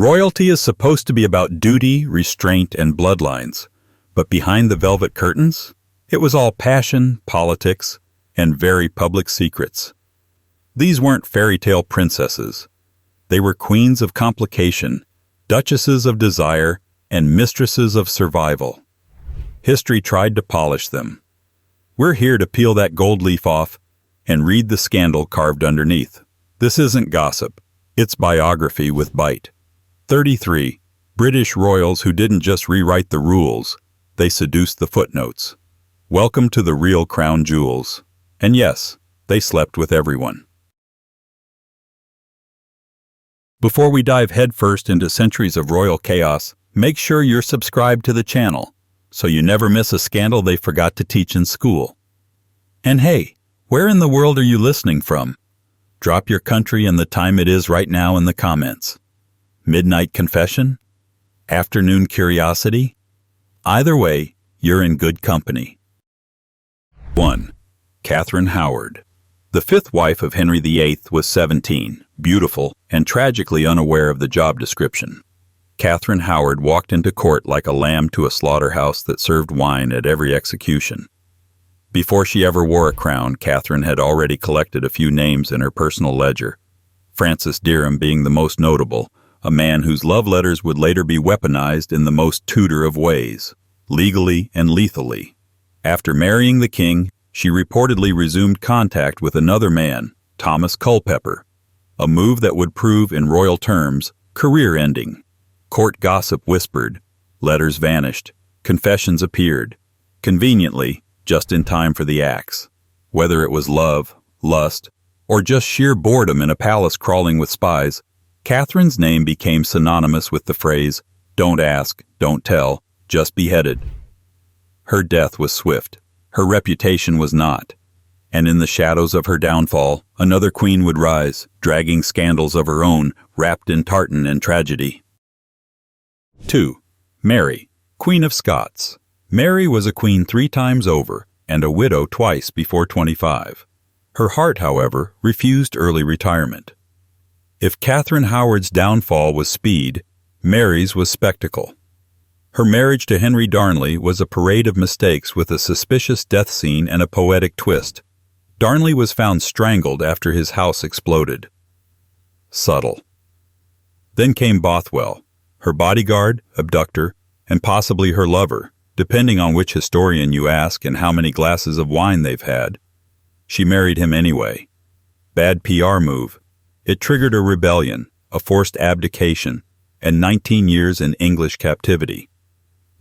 Royalty is supposed to be about duty, restraint, and bloodlines, but behind the velvet curtains, it was all passion, politics, and very public secrets. These weren't fairy tale princesses. They were queens of complication, duchesses of desire, and mistresses of survival. History tried to polish them. We're here to peel that gold leaf off and read the scandal carved underneath. This isn't gossip. It's biography with bite. 33. British royals who didn't just rewrite the rules, they seduced the footnotes. Welcome to the real crown jewels. And yes, they slept with everyone. Before we dive headfirst into centuries of royal chaos, make sure you're subscribed to the channel so you never miss a scandal they forgot to teach in school. And hey, where in the world are you listening from? Drop your country and the time it is right now in the comments. Midnight confession? Afternoon curiosity? Either way, you're in good company. 1. Catherine Howard. The fifth wife of Henry VIII was 17, beautiful, and tragically unaware of the job description. Catherine Howard walked into court like a lamb to a slaughterhouse that served wine at every execution. Before she ever wore a crown, Catherine had already collected a few names in her personal ledger, Francis Derham being the most notable, a man whose love letters would later be weaponized in the most Tudor of ways, legally and lethally. After marrying the king, she reportedly resumed contact with another man, Thomas Culpeper, a move that would prove in royal terms career-ending. Court gossip whispered, letters vanished, confessions appeared, conveniently, just in time for the axe. Whether it was love, lust, or just sheer boredom in a palace crawling with spies, Catherine's name became synonymous with the phrase, "Don't ask, don't tell, just beheaded." Her death was swift. Her reputation was not. And in the shadows of her downfall, another queen would rise, dragging scandals of her own, wrapped in tartan and tragedy. 2. Mary, Queen of Scots. Mary was a queen 3 times over, and a widow twice before 25. Her heart, however, refused early retirement. If Catherine Howard's downfall was speed, Mary's was spectacle. Her marriage to Henry Darnley was a parade of mistakes with a suspicious death scene and a poetic twist. Darnley was found strangled after his house exploded. Subtle. Then came Bothwell, her bodyguard, abductor, and possibly her lover, depending on which historian you ask and how many glasses of wine they've had. She married him anyway. Bad PR move. It triggered a rebellion, a forced abdication, and 19 years in English captivity.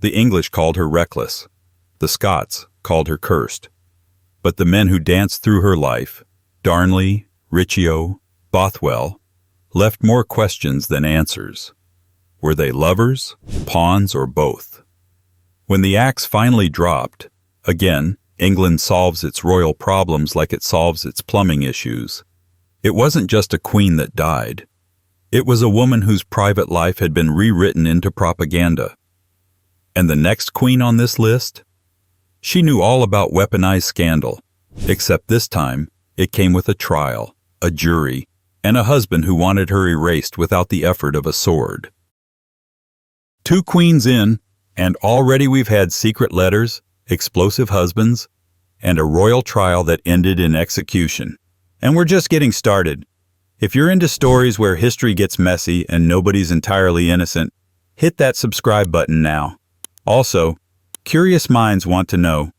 The English called her reckless. The Scots called her cursed. But the men who danced through her life, Darnley, Riccio, Bothwell, left more questions than answers. Were they lovers, pawns, or both? When the axe finally dropped, again, England solves its royal problems like it solves its plumbing issues. It wasn't just a queen that died. It was a woman whose private life had been rewritten into propaganda. And the next queen on this list? She knew all about weaponized scandal, except this time it came with a trial, a jury, and a husband who wanted her erased without the effort of a sword. 2 queens in, and already we've had secret letters, explosive husbands, and a royal trial that ended in execution. And we're just getting started. If you're into stories where history gets messy and nobody's entirely innocent, hit that subscribe button now. Also, curious minds want to know,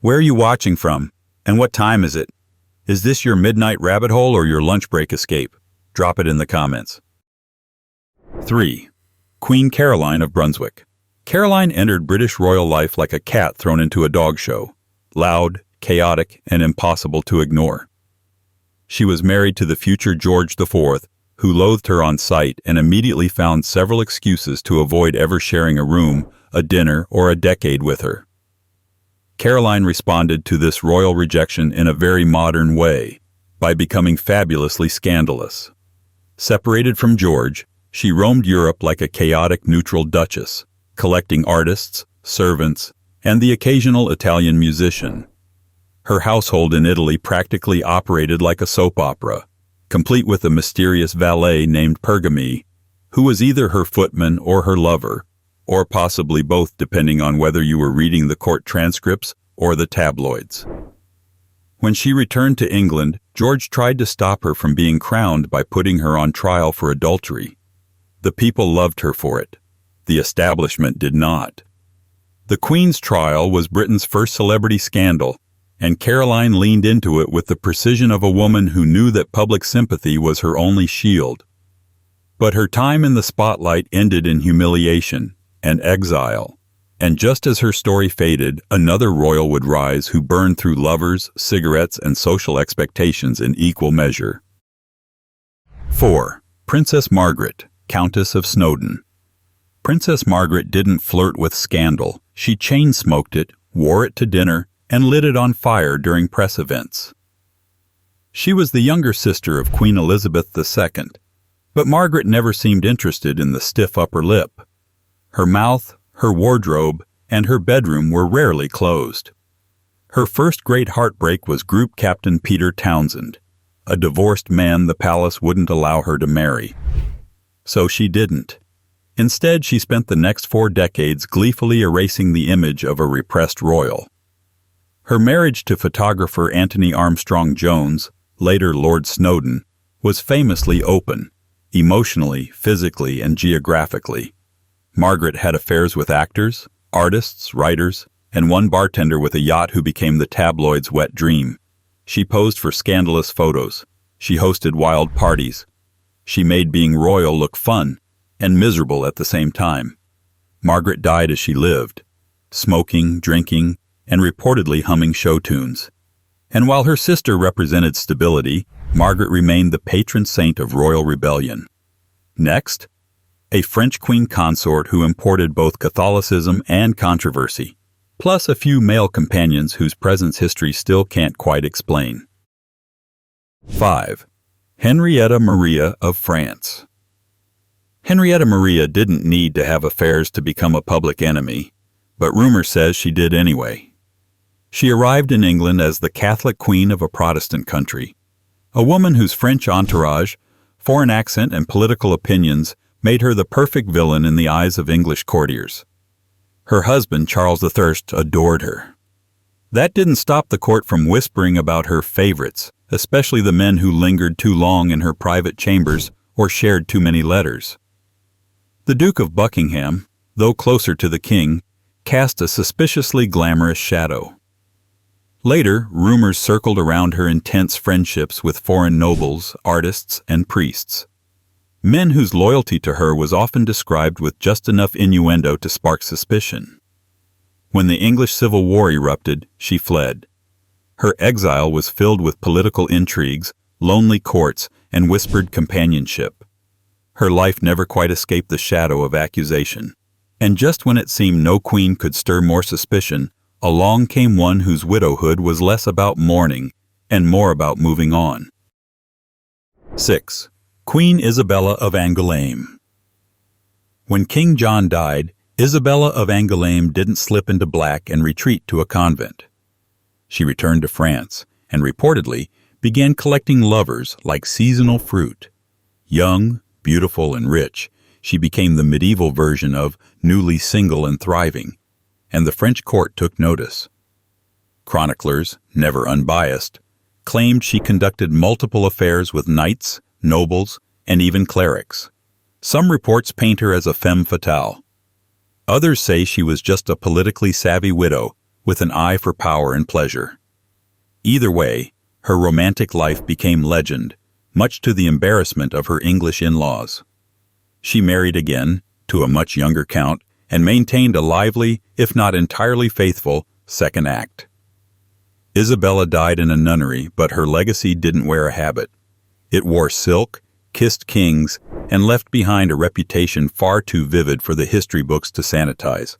where are you watching from, and what time is it? Is this your midnight rabbit hole or your lunch break escape? Drop it in the comments. 3. Queen Caroline of Brunswick. Caroline entered British royal life like a cat thrown into a dog show, loud, chaotic, and impossible to ignore. She was married to the future George IV, who loathed her on sight and immediately found several excuses to avoid ever sharing a room, a dinner, or a decade with her. Caroline responded to this royal rejection in a very modern way, by becoming fabulously scandalous. Separated from George, she roamed Europe like a chaotic neutral duchess, collecting artists, servants, and the occasional Italian musician. Her household in Italy practically operated like a soap opera, complete with a mysterious valet named Pergami, who was either her footman or her lover, or possibly both depending on whether you were reading the court transcripts or the tabloids. When she returned to England, George tried to stop her from being crowned by putting her on trial for adultery. The people loved her for it. The establishment did not. The Queen's trial was Britain's first celebrity scandal, and Caroline leaned into it with the precision of a woman who knew that public sympathy was her only shield. But her time in the spotlight ended in humiliation and exile, and just as her story faded, another royal would rise who burned through lovers, cigarettes, and social expectations in equal measure. 4. Princess Margaret, Countess of Snowdon. Princess Margaret didn't flirt with scandal. She chain-smoked it, wore it to dinner, and lit it on fire during press events. She was the younger sister of Queen Elizabeth II, but Margaret never seemed interested in the stiff upper lip. Her mouth, her wardrobe, and her bedroom were rarely closed. Her first great heartbreak was Group Captain Peter Townsend, a divorced man the palace wouldn't allow her to marry. So she didn't. Instead, she spent the next 4 decades gleefully erasing the image of a repressed royal. Her marriage to photographer Anthony Armstrong Jones, later Lord Snowdon, was famously open, emotionally, physically, and geographically. Margaret had affairs with actors, artists, writers, and one bartender with a yacht who became the tabloid's wet dream. She posed for scandalous photos. She hosted wild parties. She made being royal look fun and miserable at the same time. Margaret died as she lived, smoking, drinking, and reportedly humming show tunes. And while her sister represented stability, Margaret remained the patron saint of royal rebellion. Next, a French queen consort who imported both Catholicism and controversy, plus a few male companions whose presence history still can't quite explain. 5. Henrietta Maria of France. Henrietta Maria didn't need to have affairs to become a public enemy, but rumor says she did anyway. She arrived in England as the Catholic queen of a Protestant country, a woman whose French entourage, foreign accent, and political opinions made her the perfect villain in the eyes of English courtiers. Her husband, Charles III, adored her. That didn't stop the court from whispering about her favorites, especially the men who lingered too long in her private chambers or shared too many letters. The Duke of Buckingham, though closer to the king, cast a suspiciously glamorous shadow. Later, rumors circled around her intense friendships with foreign nobles, artists, and priests. Men whose loyalty to her was often described with just enough innuendo to spark suspicion. When the English Civil War erupted, she fled. Her exile was filled with political intrigues, lonely courts, and whispered companionship. Her life never quite escaped the shadow of accusation. And just when it seemed no queen could stir more suspicion, along came one whose widowhood was less about mourning and more about moving on. 6. Queen Isabella of Angoulême. When King John died, Isabella of Angoulême didn't slip into black and retreat to a convent. She returned to France and reportedly began collecting lovers like seasonal fruit. Young, beautiful, and rich, she became the medieval version of newly single and thriving, and the French court took notice. Chroniclers, never unbiased, claimed she conducted multiple affairs with knights, nobles, and even clerics. Some reports paint her as a femme fatale. Others say she was just a politically savvy widow with an eye for power and pleasure. Either way, her romantic life became legend, much to the embarrassment of her English in-laws. She married again, to a much younger count, and maintained a lively, if not entirely faithful, second act. Isabella died in a nunnery, but her legacy didn't wear a habit. It wore silk, kissed kings, and left behind a reputation far too vivid for the history books to sanitize.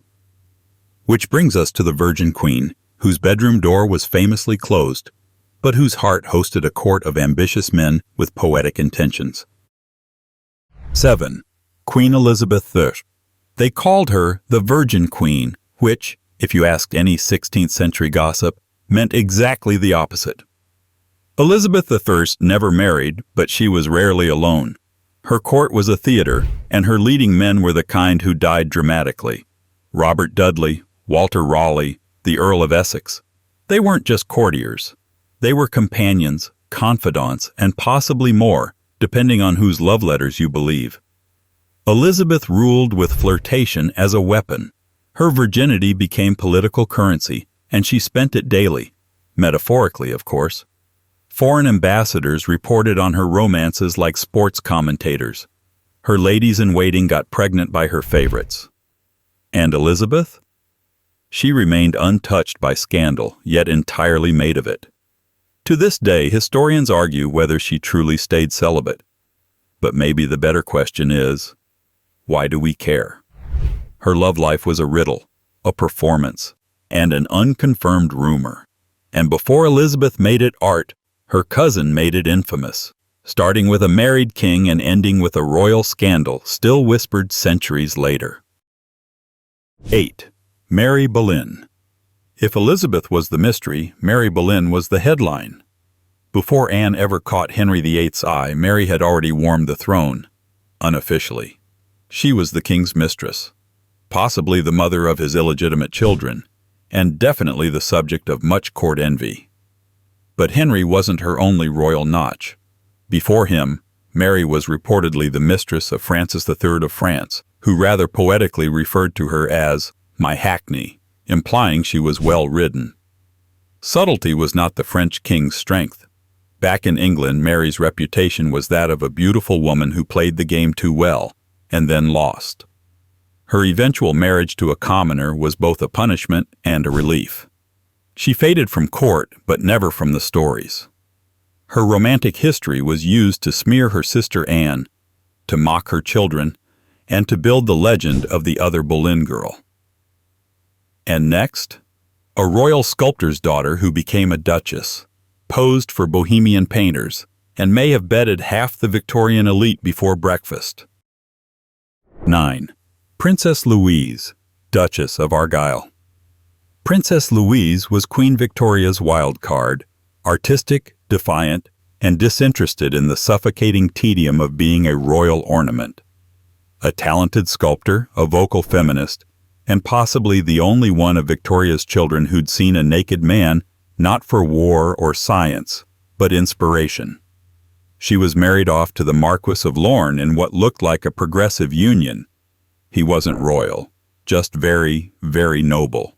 Which brings us to the Virgin Queen, whose bedroom door was famously closed, but whose heart hosted a court of ambitious men with poetic intentions. 7. Queen Elizabeth I. They called her the Virgin Queen, which, if you asked any 16th century gossip, meant exactly the opposite. Elizabeth I never married, but she was rarely alone. Her court was a theater, and her leading men were the kind who died dramatically. Robert Dudley, Walter Raleigh, the Earl of Essex. They weren't just courtiers. They were companions, confidants, and possibly more, depending on whose love letters you believe. Elizabeth ruled with flirtation as a weapon. Her virginity became political currency, and she spent it daily. Metaphorically, of course. Foreign ambassadors reported on her romances like sports commentators. Her ladies-in-waiting got pregnant by her favorites. And Elizabeth? She remained untouched by scandal, yet entirely made of it. To this day, historians argue whether she truly stayed celibate. But maybe the better question is, why do we care? Her love life was a riddle, a performance, and an unconfirmed rumor. And before Elizabeth made it art, her cousin made it infamous, starting with a married king and ending with a royal scandal still whispered centuries later. 8. Mary Boleyn. If Elizabeth was the mystery, Mary Boleyn was the headline. Before Anne ever caught Henry VIII's eye, Mary had already warmed the throne, unofficially. She was the king's mistress, possibly the mother of his illegitimate children, and definitely the subject of much court envy. But Henry wasn't her only royal notch. Before him, Mary was reportedly the mistress of Francis III of France, who rather poetically referred to her as my hackney, implying she was well-ridden. Subtlety was not the French king's strength. Back in England, Mary's reputation was that of a beautiful woman who played the game too well, and then lost. Her eventual marriage to a commoner was both a punishment and a relief. She faded from court, but never from the stories. Her romantic history was used to smear her sister Anne, to mock her children, and to build the legend of the other Boleyn girl. And next, a royal sculptor's daughter who became a duchess, posed for bohemian painters, and may have bedded half the Victorian elite before breakfast. 9. Princess Louise, Duchess of Argyll. Princess Louise was Queen Victoria's wild card, artistic, defiant, and disinterested in the suffocating tedium of being a royal ornament. A talented sculptor, a vocal feminist, and possibly the only one of Victoria's children who'd seen a naked man not for war or science, but inspiration. She was married off to the Marquis of Lorne in what looked like a progressive union. He wasn't royal, just very, very noble.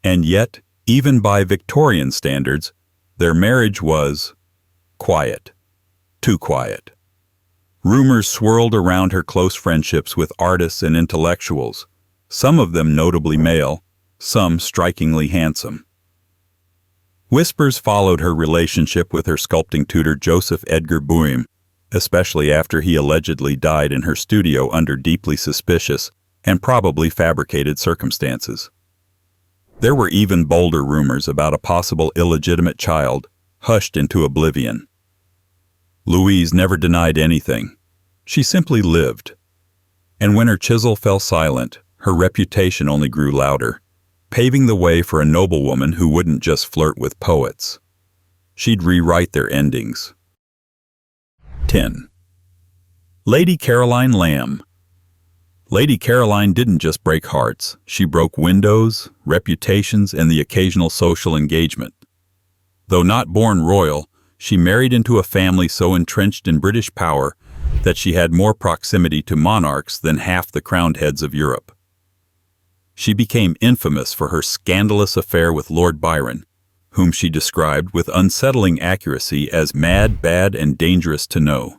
And yet, even by Victorian standards, their marriage was quiet. Too quiet. Rumors swirled around her close friendships with artists and intellectuals, some of them notably male, some strikingly handsome. Whispers followed her relationship with her sculpting tutor Joseph Edgar Boehm, especially after he allegedly died in her studio under deeply suspicious and probably fabricated circumstances. There were even bolder rumors about a possible illegitimate child, hushed into oblivion. Louise never denied anything. She simply lived. And when her chisel fell silent, her reputation only grew louder, paving the way for a noblewoman who wouldn't just flirt with poets. She'd rewrite their endings. 10. Lady Caroline Lamb. Lady Caroline didn't just break hearts. She broke windows, reputations, and the occasional social engagement. Though not born royal, she married into a family so entrenched in British power that she had more proximity to monarchs than half the crowned heads of Europe. She became infamous for her scandalous affair with Lord Byron, whom she described with unsettling accuracy as mad, bad, and dangerous to know.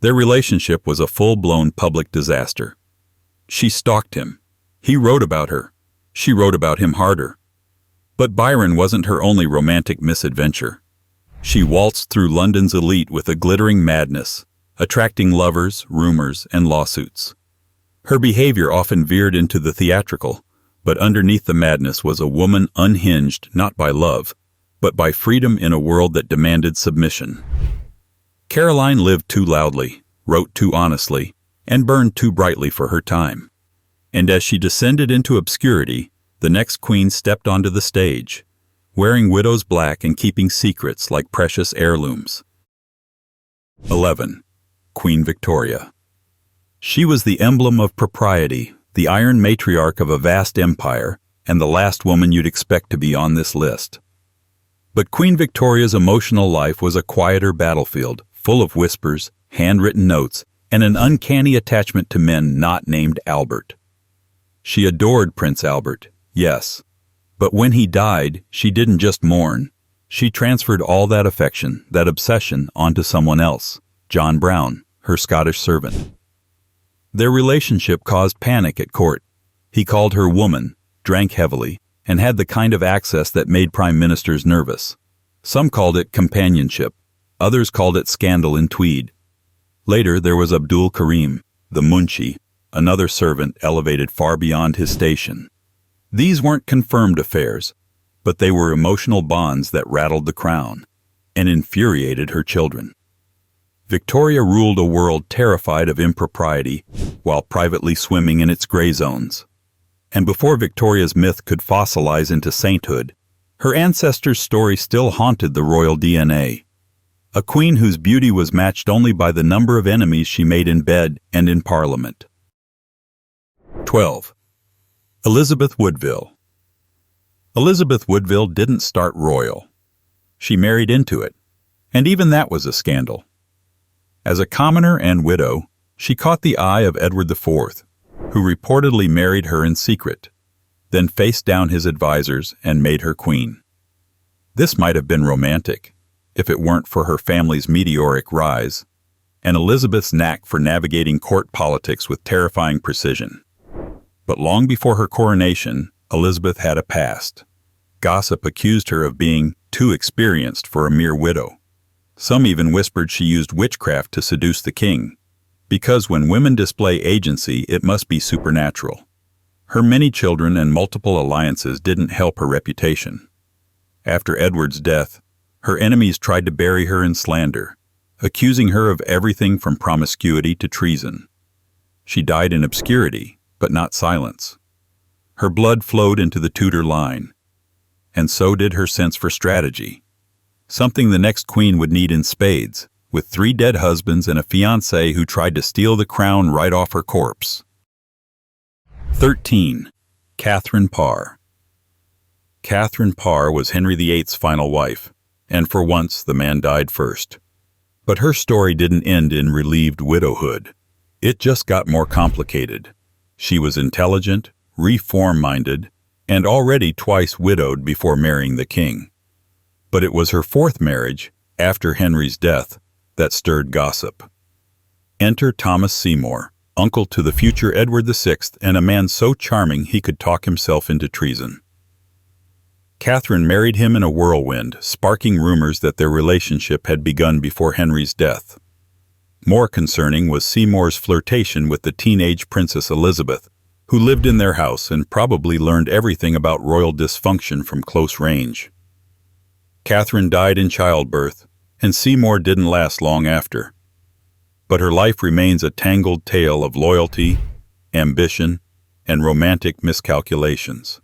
Their relationship was a full-blown public disaster. She stalked him. He wrote about her. She wrote about him harder. But Byron wasn't her only romantic misadventure. She waltzed through London's elite with a glittering madness, attracting lovers, rumors, and lawsuits. Her behavior often veered into the theatrical, but underneath the madness was a woman unhinged not by love, but by freedom in a world that demanded submission. Caroline lived too loudly, wrote too honestly, and burned too brightly for her time. And as she descended into obscurity, the next queen stepped onto the stage, wearing widow's black and keeping secrets like precious heirlooms. 11. Queen Victoria. She was the emblem of propriety, the iron matriarch of a vast empire, and the last woman you'd expect to be on this list. But Queen Victoria's emotional life was a quieter battlefield, full of whispers, handwritten notes, and an uncanny attachment to men not named Albert. She adored Prince Albert, yes, but when he died, she didn't just mourn. She transferred all that affection, that obsession, onto someone else, John Brown, her Scottish servant. Their relationship caused panic at court. He called her woman, drank heavily, and had the kind of access that made prime ministers nervous. Some called it companionship, others called it scandal in tweed. Later there was Abdul Karim, the Munshi, another servant elevated far beyond his station. These weren't confirmed affairs, but they were emotional bonds that rattled the crown and infuriated her children. Victoria ruled a world terrified of impropriety while privately swimming in its gray zones. And before Victoria's myth could fossilize into sainthood, her ancestors' story still haunted the royal DNA. A queen whose beauty was matched only by the number of enemies she made in bed and in Parliament. 12. Elizabeth Woodville. Elizabeth Woodville didn't start royal. She married into it, and even that was a scandal. As a commoner and widow, she caught the eye of Edward IV, who reportedly married her in secret, then faced down his advisors and made her queen. This might have been romantic, if it weren't for her family's meteoric rise, and Elizabeth's knack for navigating court politics with terrifying precision. But long before her coronation, Elizabeth had a past. Gossip accused her of being too experienced for a mere widow. Some even whispered she used witchcraft to seduce the king, because when women display agency, it must be supernatural. Her many children and multiple alliances didn't help her reputation. After Edward's death, her enemies tried to bury her in slander, accusing her of everything from promiscuity to treason. She died in obscurity, but not silence. Her blood flowed into the Tudor line, and so did her sense for strategy, something the next queen would need in spades, with 3 dead husbands and a fiancé who tried to steal the crown right off her corpse. 13. Catherine Parr. Catherine Parr was Henry VIII's final wife, and for once the man died first. But her story didn't end in relieved widowhood. It just got more complicated. She was intelligent, reform-minded, and already twice widowed before marrying the king. But it was her 4th marriage, after Henry's death, that stirred gossip. Enter Thomas Seymour, uncle to the future Edward VI, and a man so charming he could talk himself into treason. Catherine married him in a whirlwind, sparking rumors that their relationship had begun before Henry's death. More concerning was Seymour's flirtation with the teenage Princess Elizabeth, who lived in their house and probably learned everything about royal dysfunction from close range. Catherine died in childbirth, and Seymour didn't last long after. But her life remains a tangled tale of loyalty, ambition, and romantic miscalculations.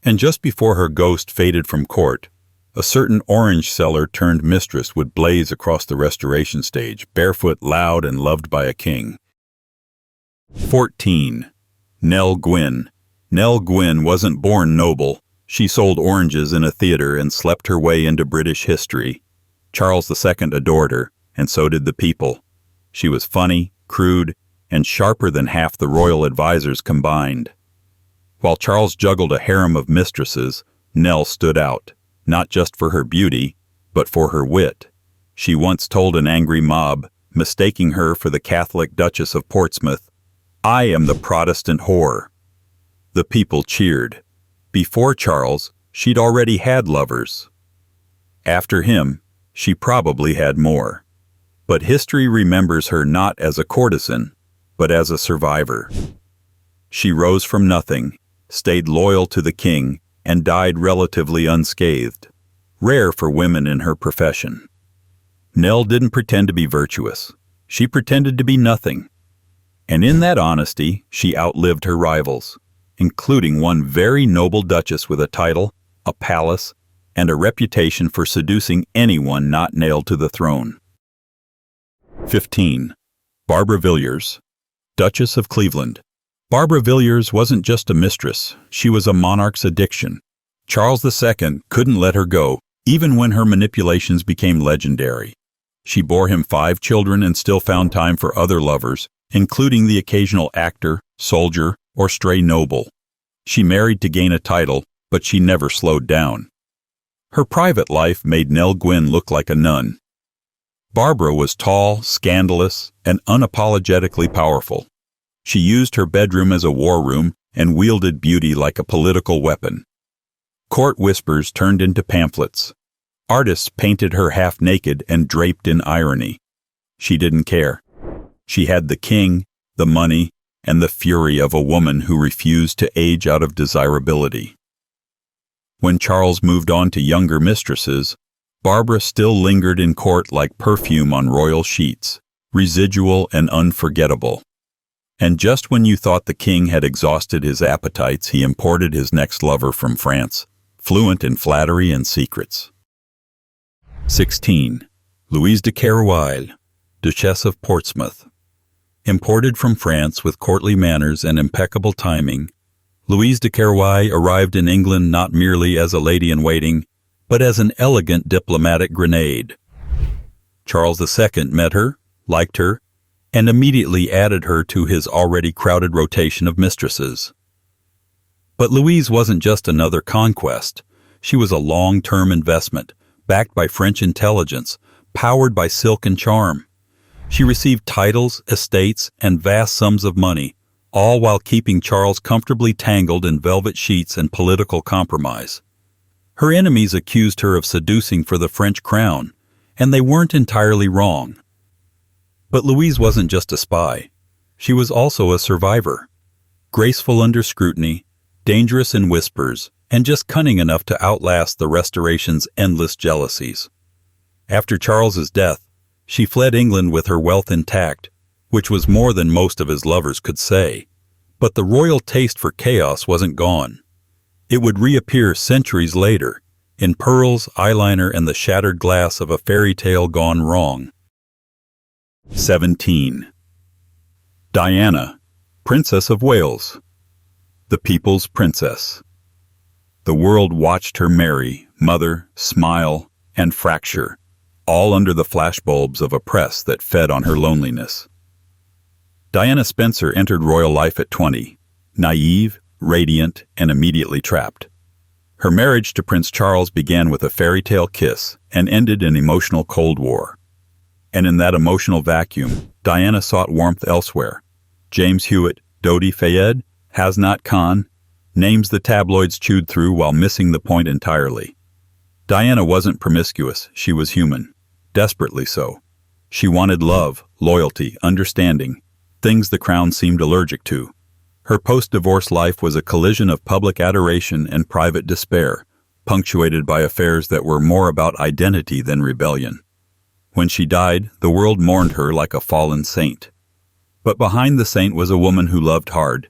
And just before her ghost faded from court, a certain orange seller turned mistress would blaze across the Restoration stage, barefoot, loud, and loved by a king. 14. Nell Gwyn. Nell Gwyn wasn't born noble. She sold oranges in a theater and slept her way into British history. Charles II adored her, and so did the people. She was funny, crude, and sharper than half the royal advisors combined. While Charles juggled a harem of mistresses, Nell stood out, not just for her beauty, but for her wit. She once told an angry mob, mistaking her for the Catholic Duchess of Portsmouth, "I am the Protestant whore." The people cheered. Before Charles, she'd already had lovers. After him, she probably had more. But history remembers her not as a courtesan, but as a survivor. She rose from nothing, stayed loyal to the king, and died relatively unscathed, rare for women in her profession. Nell didn't pretend to be virtuous. She pretended to be nothing. And in that honesty, she outlived her rivals, including one very noble duchess with a title, a palace, and a reputation for seducing anyone not nailed to the throne. 15. Barbara Villiers, Duchess of Cleveland. Barbara Villiers wasn't just a mistress, she was a monarch's addiction. Charles II couldn't let her go, even when her manipulations became legendary. She bore him 5 children and still found time for other lovers, including the occasional actor, soldier, or stray noble. She married to gain a title, but she never slowed down. Her private life made Nell Gwyn look like a nun. Barbara was tall, scandalous, and unapologetically powerful. She used her bedroom as a war room and wielded beauty like a political weapon. Court whispers turned into pamphlets. Artists painted her half-naked and draped in irony. She didn't care. She had the king, the money, and the fury of a woman who refused to age out of desirability. When Charles moved on to younger mistresses, Barbara still lingered in court like perfume on royal sheets, residual and unforgettable. And just when you thought the king had exhausted his appetites, he imported his next lover from France, fluent in flattery and secrets. 16. Louise de Kérouaille, Duchess of Portsmouth. Imported from France with courtly manners and impeccable timing, Louise de Kérouaille arrived in England not merely as a lady-in-waiting, but as an elegant diplomatic grenade. Charles II met her, liked her, and immediately added her to his already crowded rotation of mistresses. But Louise wasn't just another conquest. She was a long-term investment, backed by French intelligence, powered by silk and charm. She received titles, estates, and vast sums of money, all while keeping Charles comfortably tangled in velvet sheets and political compromise. Her enemies accused her of seducing for the French crown, and they weren't entirely wrong. But Louise wasn't just a spy. She was also a survivor. Graceful under scrutiny, dangerous in whispers, and just cunning enough to outlast the Restoration's endless jealousies. After Charles's death, she fled England with her wealth intact, which was more than most of his lovers could say. But the royal taste for chaos wasn't gone. It would reappear centuries later, in pearls, eyeliner, and the shattered glass of a fairy tale gone wrong. 17. Diana, Princess of Wales, the People's Princess. The world watched her marry, mother, smile, and fracture, all under the flashbulbs of a press that fed on her loneliness. Diana Spencer entered royal life at 20, naive, radiant, and immediately trapped. Her marriage to Prince Charles began with a fairy tale kiss and ended in emotional Cold War. And in that emotional vacuum, Diana sought warmth elsewhere. James Hewitt, Dodi Fayed, Hasnat Khan, names the tabloids chewed through while missing the point entirely. Diana wasn't promiscuous, she was human. Desperately so. She wanted love, loyalty, understanding, things the crown seemed allergic to. Her post-divorce life was a collision of public adoration and private despair, punctuated by affairs that were more about identity than rebellion. When she died, the world mourned her like a fallen saint. But behind the saint was a woman who loved hard,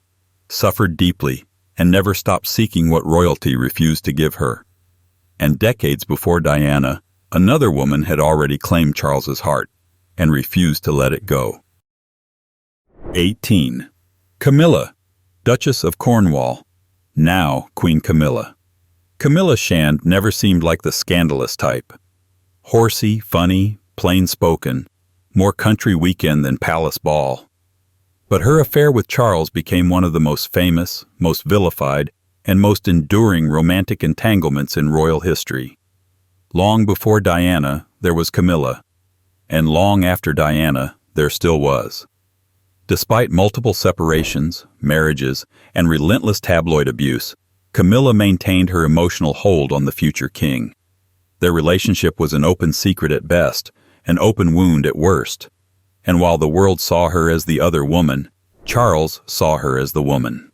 suffered deeply, and never stopped seeking what royalty refused to give her. And decades before Diana, another woman had already claimed Charles's heart and refused to let it go. 18. Camilla, Duchess of Cornwall, now Queen Camilla. Camilla Shand never seemed like the scandalous type. Horsey, funny, plain-spoken, more country weekend than palace ball. But her affair with Charles became one of the most famous, most vilified, and most enduring romantic entanglements in royal history. Long before Diana, there was Camilla, and long after Diana, there still was. Despite multiple separations, marriages, and relentless tabloid abuse, Camilla maintained her emotional hold on the future king. Their relationship was an open secret at best, an open wound at worst. And while the world saw her as the other woman, Charles saw her as the woman.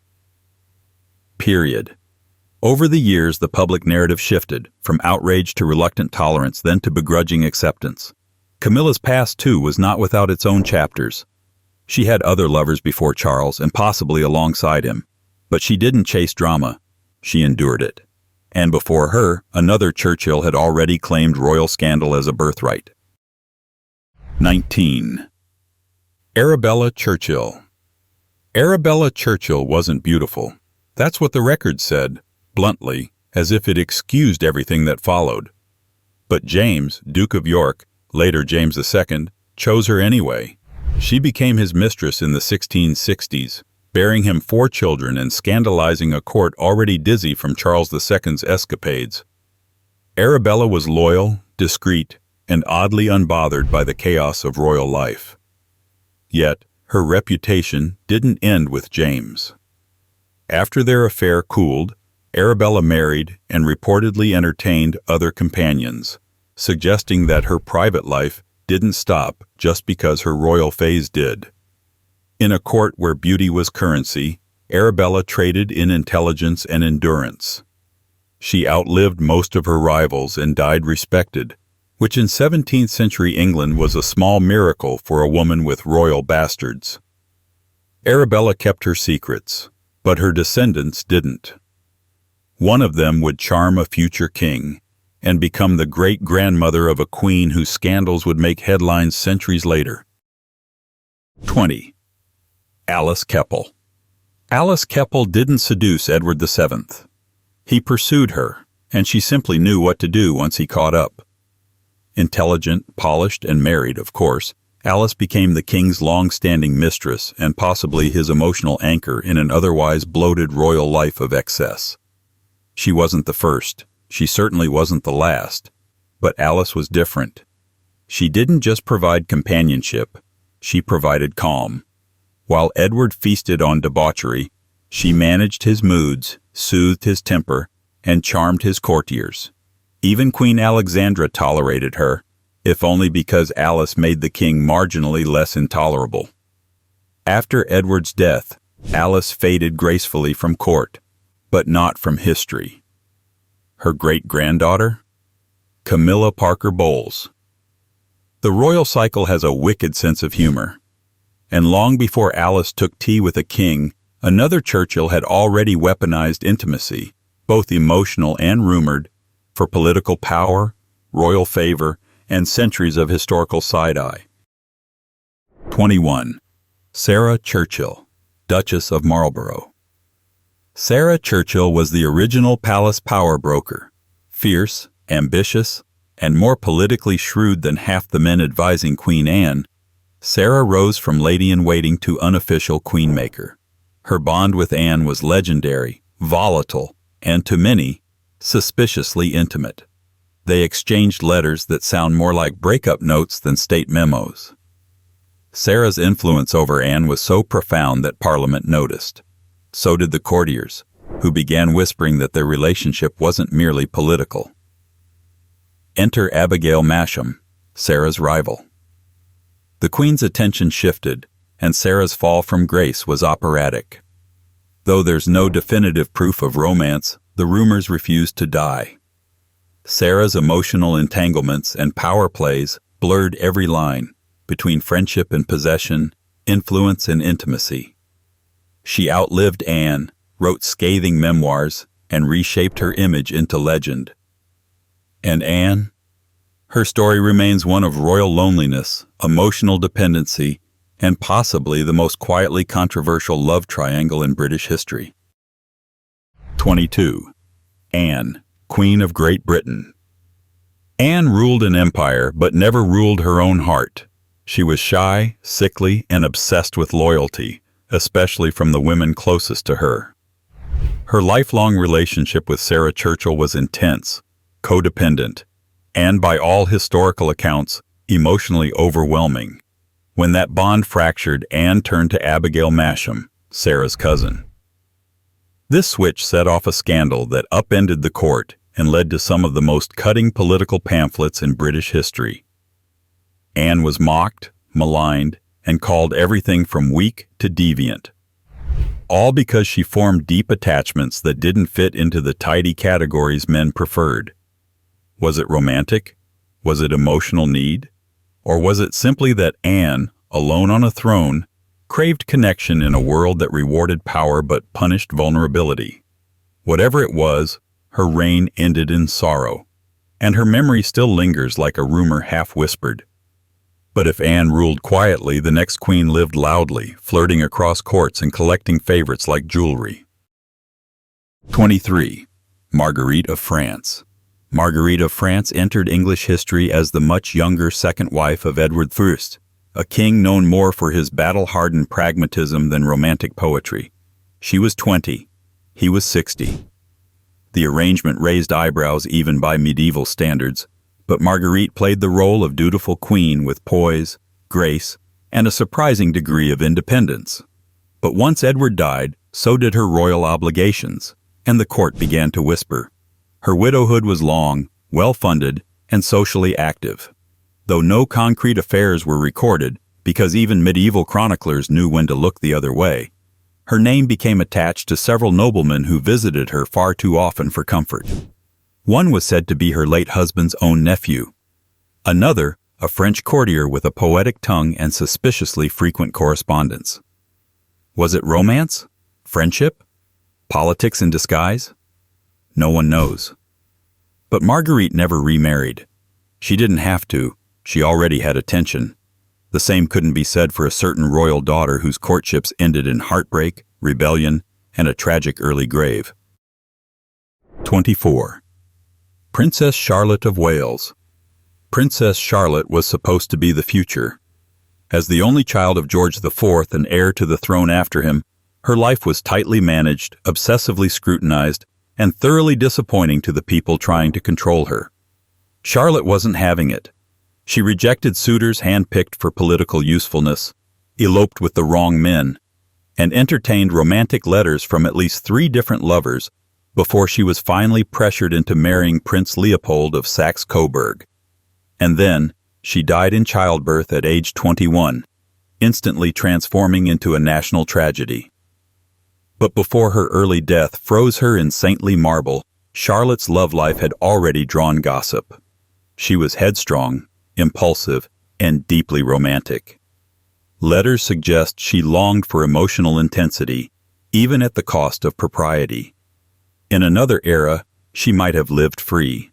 Period. Over the years, the public narrative shifted, from outrage to reluctant tolerance, then to begrudging acceptance. Camilla's past, too, was not without its own chapters. She had other lovers before Charles, and possibly alongside him. But she didn't chase drama. She endured it. And before her, another Churchill had already claimed royal scandal as a birthright. 19. Arabella Churchill. Arabella Churchill wasn't beautiful. That's what the record said, bluntly, as if it excused everything that followed. But James, Duke of York, later James II, chose her anyway. She became his mistress in the 1660s, bearing him 4 children and scandalizing a court already dizzy from Charles II's escapades. Arabella was loyal, discreet, and oddly unbothered by the chaos of royal life. Yet, her reputation didn't end with James. After their affair cooled, Arabella married and reportedly entertained other companions, suggesting that her private life didn't stop just because her royal phase did. In a court where beauty was currency, Arabella traded in intelligence and endurance. She outlived most of her rivals and died respected, which in 17th century England was a small miracle for a woman with royal bastards. Arabella kept her secrets, but her descendants didn't. One of them would charm a future king and become the great-grandmother of a queen whose scandals would make headlines centuries later. 20. Alice Keppel. Alice Keppel didn't seduce Edward VII. He pursued her, and she simply knew what to do once he caught up. Intelligent, polished, and married, of course, Alice became the king's long-standing mistress and possibly his emotional anchor in an otherwise bloated royal life of excess. She wasn't the first. She certainly wasn't the last. But Alice was different. She didn't just provide companionship, she provided calm. While Edward feasted on debauchery, she managed his moods, soothed his temper, and charmed his courtiers. Even Queen Alexandra tolerated her, if only because Alice made the king marginally less intolerable. After Edward's death, Alice faded gracefully from court, but not from history. Her great-granddaughter? Camilla Parker Bowles. The royal cycle has a wicked sense of humor, and long before Alice took tea with a king, another Churchill had already weaponized intimacy, both emotional and rumored, for political power, royal favor, and centuries of historical side-eye. 21. Sarah Churchill, Duchess of Marlborough. Sarah Churchill was the original palace power broker, fierce, ambitious, and more politically shrewd than half the men advising Queen Anne. Sarah rose from lady-in-waiting to unofficial queen-maker. Her bond with Anne was legendary, volatile, and to many, suspiciously intimate. They exchanged letters that sound more like breakup notes than state memos. Sarah's influence over Anne was so profound that Parliament noticed. So did the courtiers, who began whispering that their relationship wasn't merely political. Enter Abigail Masham, Sarah's rival. The Queen's attention shifted, and Sarah's fall from grace was operatic. Though there's no definitive proof of romance, the rumors refused to die. Sarah's emotional entanglements and power plays blurred every line between friendship and possession, influence and intimacy. She outlived Anne, wrote scathing memoirs, and reshaped her image into legend. And Anne? Her story remains one of royal loneliness, emotional dependency, and possibly the most quietly controversial love triangle in British history. 22. Anne, Queen of Great Britain. Anne ruled an empire, but never ruled her own heart. She was shy, sickly, and obsessed with loyalty, especially from the women closest to her. Her lifelong relationship with Sarah Churchill was intense, codependent, and by all historical accounts, emotionally overwhelming. When that bond fractured, Anne turned to Abigail Masham, Sarah's cousin. This switch set off a scandal that upended the court and led to some of the most cutting political pamphlets in British history. Anne was mocked, maligned, and called everything from weak to deviant. All because she formed deep attachments that didn't fit into the tidy categories men preferred. Was it romantic? Was it emotional need? Or was it simply that Anne, alone on a throne, craved connection in a world that rewarded power but punished vulnerability? Whatever it was, her reign ended in sorrow, and her memory still lingers like a rumor half-whispered. But if Anne ruled quietly, the next queen lived loudly, flirting across courts and collecting favorites like jewelry. 23. Marguerite of France. Marguerite of France entered English history as the much younger second wife of Edward I, a king known more for his battle-hardened pragmatism than romantic poetry. She was 20. He was 60. The arrangement raised eyebrows even by medieval standards, but Marguerite played the role of dutiful queen with poise, grace, and a surprising degree of independence. But once Edward died, so did her royal obligations, and the court began to whisper. Her widowhood was long, well-funded, and socially active. Though no concrete affairs were recorded, because even medieval chroniclers knew when to look the other way, her name became attached to several noblemen who visited her far too often for comfort. One was said to be her late husband's own nephew. Another, a French courtier with a poetic tongue and suspiciously frequent correspondence. Was it romance? Friendship? Politics in disguise? No one knows. But Marguerite never remarried. She didn't have to. She already had attention. The same couldn't be said for a certain royal daughter whose courtships ended in heartbreak, rebellion, and a tragic early grave. 24. Princess Charlotte of Wales. Princess Charlotte was supposed to be the future. As the only child of George IV and heir to the throne after him, her life was tightly managed, obsessively scrutinized, and thoroughly disappointing to the people trying to control her. Charlotte wasn't having it. She rejected suitors handpicked for political usefulness, eloped with the wrong men, and entertained romantic letters from at least 3 different lovers before she was finally pressured into marrying Prince Leopold of Saxe-Coburg. And then, she died in childbirth at age 21, instantly transforming into a national tragedy. But before her early death froze her in saintly marble, Charlotte's love life had already drawn gossip. She was headstrong, impulsive, and deeply romantic. Letters suggest she longed for emotional intensity, even at the cost of propriety. In another era, she might have lived free.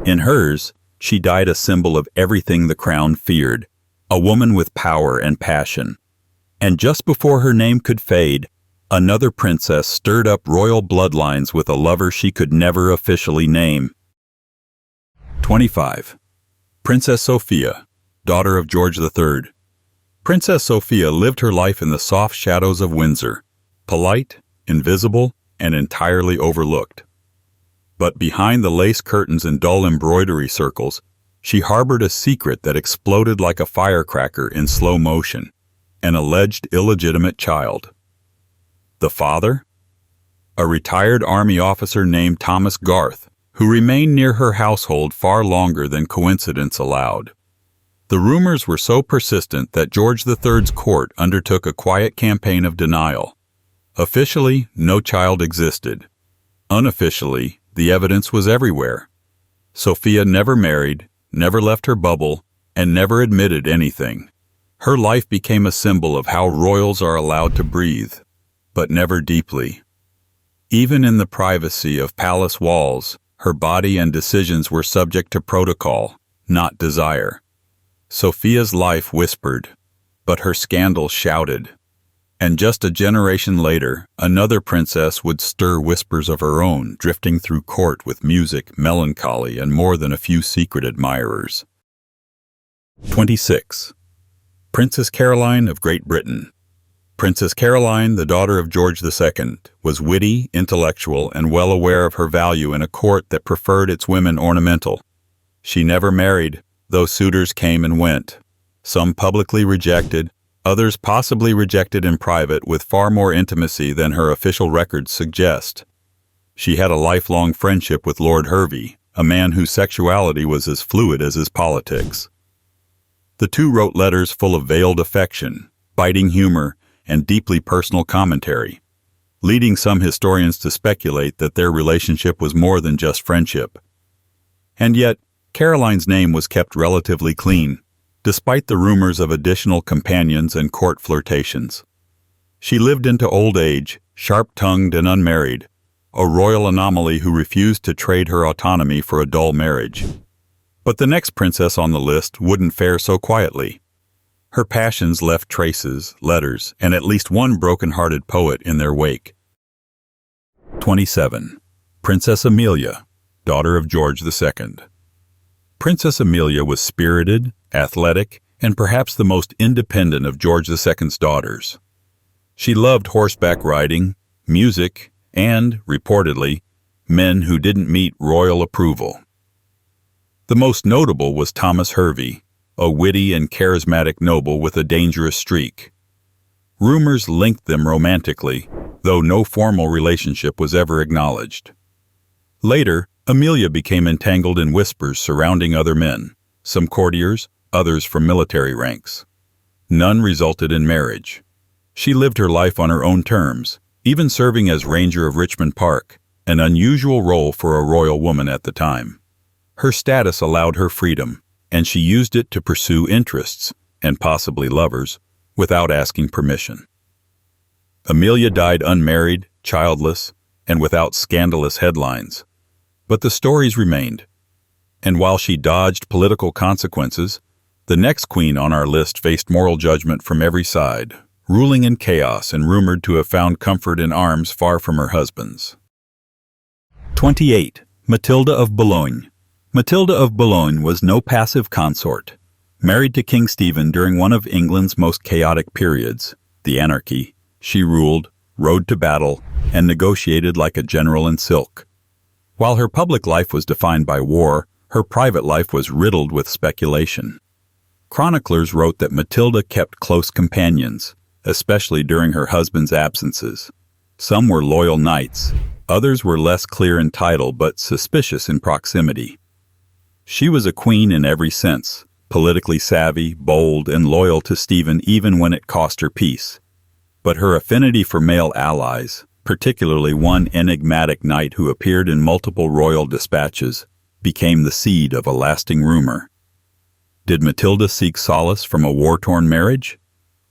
In hers, she died a symbol of everything the crown feared, a woman with power and passion. And just before her name could fade, another princess stirred up royal bloodlines with a lover she could never officially name. 25. Princess Sophia, daughter of George III. Princess Sophia lived her life in the soft shadows of Windsor, polite, invisible, and entirely overlooked. But behind the lace curtains and dull embroidery circles, she harbored a secret that exploded like a firecracker in slow motion, an alleged illegitimate child. The father? A retired army officer named Thomas Garth, who remained near her household far longer than coincidence allowed. The rumors were so persistent that George III's court undertook a quiet campaign of denial. Officially, no child existed. Unofficially, the evidence was everywhere. Sophia never married, never left her bubble, and never admitted anything. Her life became a symbol of how royals are allowed to breathe, but never deeply. Even in the privacy of palace walls, her body and decisions were subject to protocol, not desire. Sophia's life whispered, but her scandal shouted. And just a generation later, another princess would stir whispers of her own, drifting through court with music, melancholy, and more than a few secret admirers. 26. Princess Caroline of Great Britain. Princess Caroline, the daughter of George II, was witty, intellectual, and well aware of her value in a court that preferred its women ornamental. She never married, though suitors came and went. Some publicly rejected, others possibly rejected in private with far more intimacy than her official records suggest. She had a lifelong friendship with Lord Hervey, a man whose sexuality was as fluid as his politics. The two wrote letters full of veiled affection, biting humor, and deeply personal commentary, leading some historians to speculate that their relationship was more than just friendship. And yet, Caroline's name was kept relatively clean, despite the rumors of additional companions and court flirtations. She lived into old age, sharp-tongued and unmarried, a royal anomaly who refused to trade her autonomy for a dull marriage. But the next princess on the list wouldn't fare so quietly. Her passions left traces, letters, and at least one broken-hearted poet in their wake. 27. Princess Amelia, daughter of George II. Princess Amelia was spirited, athletic, and perhaps the most independent of George II's daughters. She loved horseback riding, music, and, reportedly, men who didn't meet royal approval. The most notable was Thomas Hervey, a witty and charismatic noble with a dangerous streak. Rumors linked them romantically, though no formal relationship was ever acknowledged. Later, Amelia became entangled in whispers surrounding other men, some courtiers, others from military ranks. None resulted in marriage. She lived her life on her own terms, even serving as Ranger of Richmond Park, an unusual role for a royal woman at the time. Her status allowed her freedom, and she used it to pursue interests, and possibly lovers, without asking permission. Amelia died unmarried, childless, and without scandalous headlines. But the stories remained. And while she dodged political consequences, the next queen on our list faced moral judgment from every side, ruling in chaos and rumored to have found comfort in arms far from her husband's. 28. Matilda of Boulogne. Matilda of Boulogne was no passive consort. Married to King Stephen during one of England's most chaotic periods, the Anarchy, she ruled, rode to battle, and negotiated like a general in silk. While her public life was defined by war, her private life was riddled with speculation. Chroniclers wrote that Matilda kept close companions, especially during her husband's absences. Some were loyal knights, others were less clear in title but suspicious in proximity. She was a queen in every sense, politically savvy, bold, and loyal to Stephen even when it cost her peace. But her affinity for male allies, particularly one enigmatic knight who appeared in multiple royal dispatches, became the seed of a lasting rumor. Did Matilda seek solace from a war-torn marriage?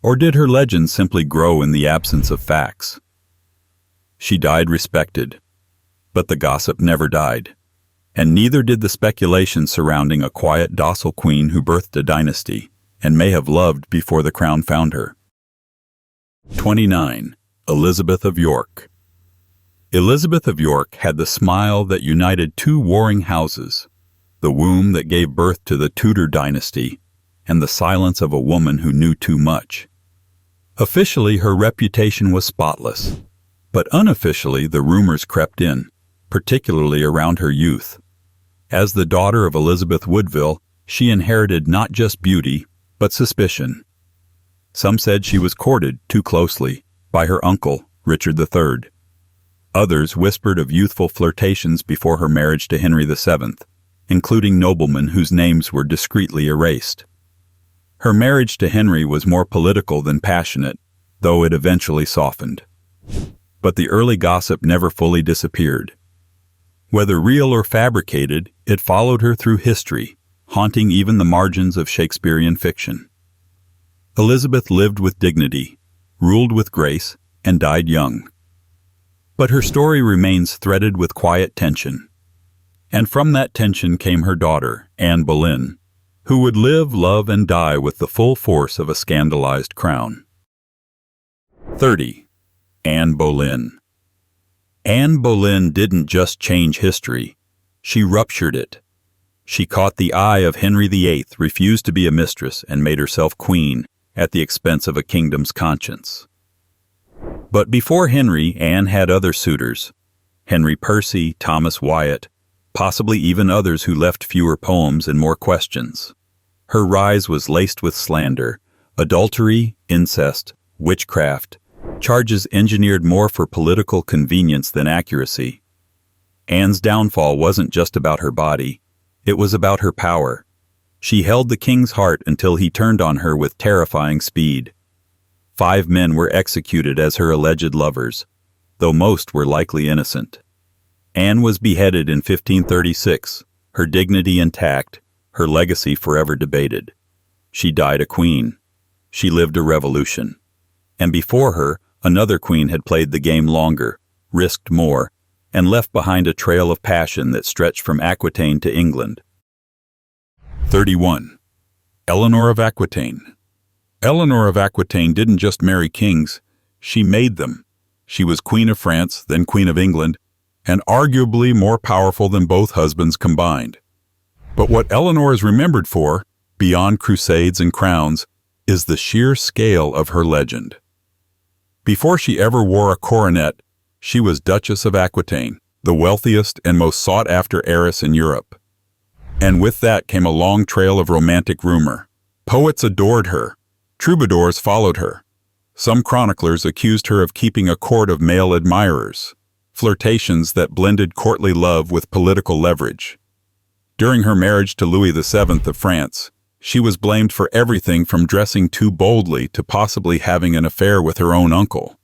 Or did her legend simply grow in the absence of facts? She died respected, but the gossip never died. And neither did the speculation surrounding a quiet, docile queen who birthed a dynasty, and may have loved before the crown found her. 29. Elizabeth of York. Elizabeth of York had the smile that united two warring houses, the womb that gave birth to the Tudor dynasty, and the silence of a woman who knew too much. Officially, her reputation was spotless, but unofficially the rumors crept in, particularly around her youth. As the daughter of Elizabeth Woodville, she inherited not just beauty, but suspicion. Some said she was courted too closely by her uncle, Richard III. Others whispered of youthful flirtations before her marriage to Henry VII, including noblemen whose names were discreetly erased. Her marriage to Henry was more political than passionate, though it eventually softened. But the early gossip never fully disappeared. Whether real or fabricated, it followed her through history, haunting even the margins of Shakespearean fiction. Elizabeth lived with dignity, ruled with grace, and died young. But her story remains threaded with quiet tension. And from that tension came her daughter, Anne Boleyn, who would live, love, and die with the full force of a scandalized crown. 30. Anne Boleyn. Anne Boleyn didn't just change history, she ruptured it. She caught the eye of Henry VIII, refused to be a mistress, and made herself queen at the expense of a kingdom's conscience. But before Henry, Anne had other suitors, Henry Percy, Thomas Wyatt, possibly even others who left fewer poems and more questions. Her rise was laced with slander, adultery, incest, witchcraft, charges engineered more for political convenience than accuracy. Anne's downfall wasn't just about her body, it was about her power. She held the king's heart until he turned on her with terrifying speed. 5 men were executed as her alleged lovers, though most were likely innocent. Anne was beheaded in 1536, her dignity intact, her legacy forever debated. She died a queen. She lived a revolution. And before her, another queen had played the game longer, risked more, and left behind a trail of passion that stretched from Aquitaine to England. 31. Eleanor of Aquitaine. Eleanor of Aquitaine didn't just marry kings, she made them. She was Queen of France, then Queen of England, and arguably more powerful than both husbands combined. But what Eleanor is remembered for, beyond crusades and crowns, is the sheer scale of her legend. Before she ever wore a coronet, she was Duchess of Aquitaine, the wealthiest and most sought-after heiress in Europe. And with that came a long trail of romantic rumor. Poets adored her. Troubadours followed her. Some chroniclers accused her of keeping a court of male admirers, flirtations that blended courtly love with political leverage. During her marriage to Louis VII of France, she was blamed for everything from dressing too boldly to possibly having an affair with her own uncle.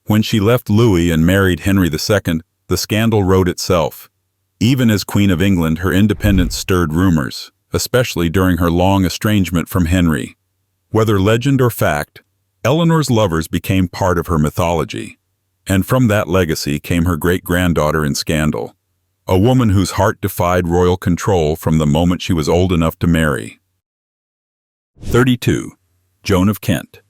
When she left Louis and married Henry II, the scandal wrote itself. Even as Queen of England, her independence stirred rumors, especially during her long estrangement from Henry. Whether legend or fact, Eleanor's lovers became part of her mythology, and from that legacy came her great-granddaughter in scandal, a woman whose heart defied royal control from the moment she was old enough to marry. 32. Joan of Kent.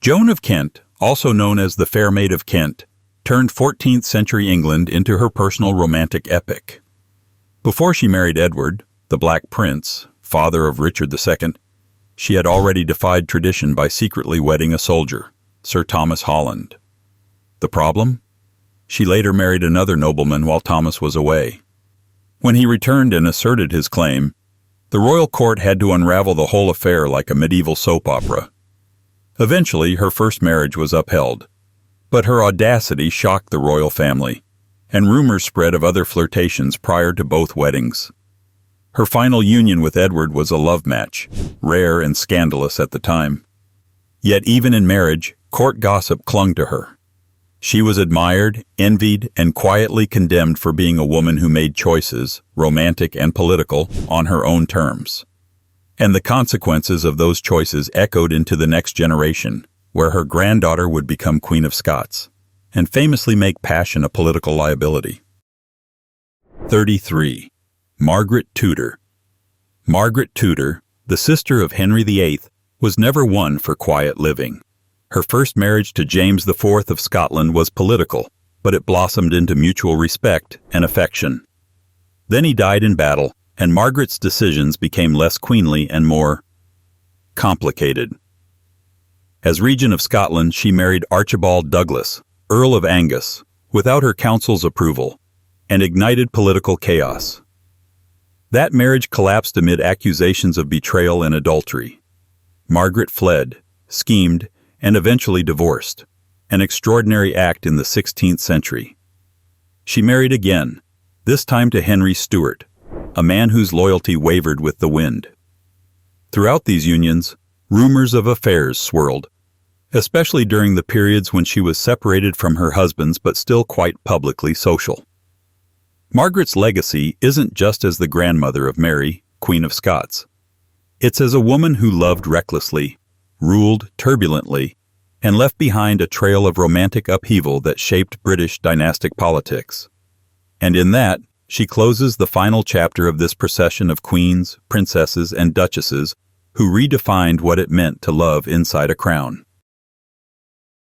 Joan of Kent, also known as the Fair Maid of Kent, turned 14th century England into her personal romantic epic. Before she married Edward, the Black Prince, father of Richard II, she had already defied tradition by secretly wedding a soldier, Sir Thomas Holland. The problem? She later married another nobleman while Thomas was away. When he returned and asserted his claim, the royal court had to unravel the whole affair like a medieval soap opera. Eventually, her first marriage was upheld, but her audacity shocked the royal family, and rumors spread of other flirtations prior to both weddings. Her final union with Edward was a love match, rare and scandalous at the time. Yet even in marriage, court gossip clung to her. She was admired, envied, and quietly condemned for being a woman who made choices, romantic and political, on her own terms. And the consequences of those choices echoed into the next generation, where her granddaughter would become Queen of Scots, and famously make passion a political liability. 33. Margaret Tudor. Margaret Tudor, the sister of Henry VIII, was never one for quiet living. Her first marriage to James IV of Scotland was political, but it blossomed into mutual respect and affection. Then he died in battle, and Margaret's decisions became less queenly and more complicated. As Regent of Scotland, she married Archibald Douglas, Earl of Angus, without her council's approval, and ignited political chaos. That marriage collapsed amid accusations of betrayal and adultery. Margaret fled, schemed, and eventually divorced, an extraordinary act in the 16th century. She married again, this time to Henry Stuart, a man whose loyalty wavered with the wind. Throughout these unions, rumors of affairs swirled, especially during the periods when she was separated from her husbands but still quite publicly social. Margaret's legacy isn't just as the grandmother of Mary, Queen of Scots. It's as a woman who loved recklessly, ruled turbulently, and left behind a trail of romantic upheaval that shaped British dynastic politics. And in that, she closes the final chapter of this procession of queens, princesses, and duchesses who redefined what it meant to love inside a crown.